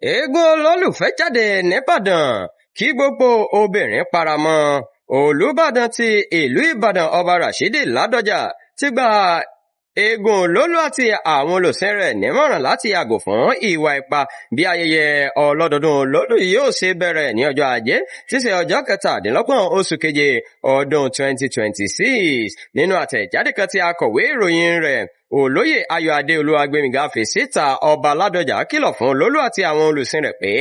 Eegun Oloolu Fẹẹ Jade nìbàdàn kí gbogbo obìnrin paramọ́. Olùbàdàn ti ìlú Ìbàdàn ọba Rashidi Ládọjà ti gba Eegun Oloolu àti àwọn olùsìn rẹ̀ nímọ̀ràn láti yàgò fún ìwà ipá bí ayẹyẹ ọlọ́dọọdún Oloolu yóò ṣe bẹ̀rẹ̀ ní ọjọ́ Ajé tí í ṣe ọjọ́ 17 oṣù keje ọdún 2026. Nínú àtẹ̀jáde kan tí akọ̀wé ìròyìn rẹ̀ Olóyè Ayọ̀adé Olúwagbémiga fi síta, ọba Ládọjà kìlọ̀ fún Oloolu àti àwọn olùsìn rẹ̀ pé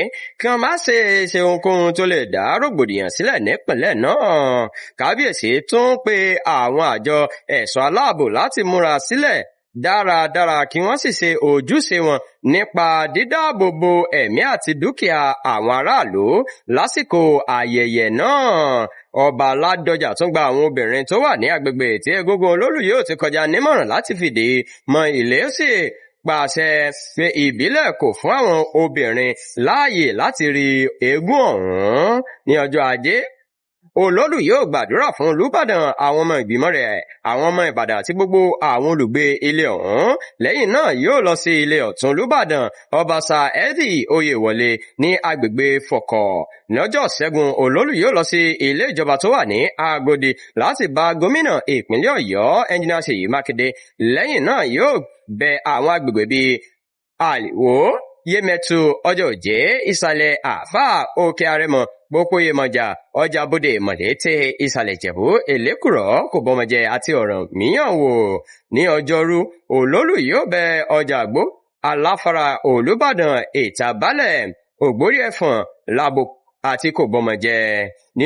kí wọ́n má ṣe ohunkóhun tó lè dá rògbòdìyàn sílẹ̀ nípìnlẹ̀ náà. Kábíyèsí tún pe àwọn àjọ ẹ̀ṣọ́ aláàbò láti múra sílẹ̀ dáradára kí wọ́n sì ṣe ojúṣe wọn nípa dídáàbòbò ẹ̀mí àti dúkìá àwọn aráàlú lásìkò ayẹyẹ náà. Ọba Ládọjà tún gba àwọn obìnrin tó wà ní agbègbè tí egungun Oloolu yóò ti kọjá nímọ̀ràn láti fìdí mọ́ ilé sí pàṣẹ pé ìbílẹ̀ kò fún àwọn obìnrin láàyè láti rí eégún ọ̀hún. Ní ọjọ́ Ajé, Oloolu yóò gbàdúrà fún Olúbàdàn, àwọn ọmọ ìgbìmọ̀ rẹ̀, àwọn ọmọ Ìbàdàn àti gbogbo àwọn olùgbé ilé ọ̀hún. Lẹ́yìn náà yóò lọ sí ilé Ọ̀tún Olúbàdàn Ọba Saheed Oyèwọlé ní agbègbè Fọ̀kọ̀. Lọ́jọ́ Ṣẹ́gun, Oloolu yóò lọ sí ilé ìjọba tó wà ní Agodi láti bá gómìnà ìpínlẹ̀ Ọ̀yọ́ Ẹnjìnìà Ṣèyí Mákindé. Lẹ́yìn náà yóò bẹ àwọn agbègbè bíi Àlìwó, Yemẹtu, Ọjà Òjé, Ìsàlẹ̀ Àfà, Òkè Àrẹ̀mọ, Gbópóyèmọjà, Ọjà Bódè, Mọ̀lété, Ìsàlẹ̀ Ìjẹ̀bú, Èlékùrọ́, Kòbọ́mọjẹ àti Ọ̀rànmíyàn wò. Ní ọjọ́rú, Oloolu yóò bẹ Ọjà Àgbó, Aláfara, Olúbàdàn, Ìtàbálẹ̀, Ògbórí Ẹ̀fọ̀n, Lábò àti Kòbọ́mọjẹ. Ní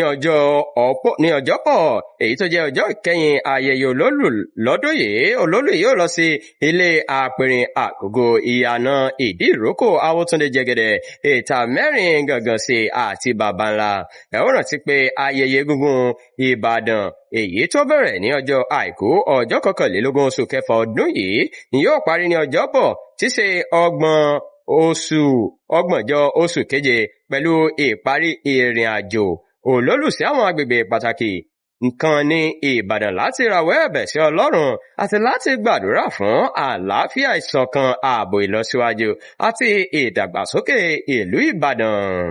ọjọ́bọ̀, èyí tó jẹ́ ọjọ́ ìkẹyìn ayẹyẹ Oloolu lọ́dún yìí, Oloolu yóò lọ sí ilé Àpẹ̀rìn Àgógó, Ìyànà Ìdí-ìrókò, Awótúndé Jẹgẹdẹ, Ìta Mẹ́rin Gàngànsè àti Bàbánlá. Ẹ ó rántí pé ayẹyẹ Egúngún Ìbàdàn èyí tó bẹ̀rẹ̀ ní ọjọ́ Àìkú ọjọ́ 21 oṣù kẹfà ọdún yìí ni yóò parí ní ọjọ́bọ̀ tí ṣe ọgbọ̀njọ́ oṣù keje pẹ̀lú ìparí ìrìn àjò Oloolu sí àwọn agbègbè pàtàkì nǹkan ní Ìbàdàn láti rawọ́ ẹ̀bẹ̀ sí Ọlọ́run àti láti gbàdúrà fún àlàáfíà, ìṣọ̀kan, ààbò, ìlọsíwájú àti ìdàgbàsókè ìlú Ìbàdàn.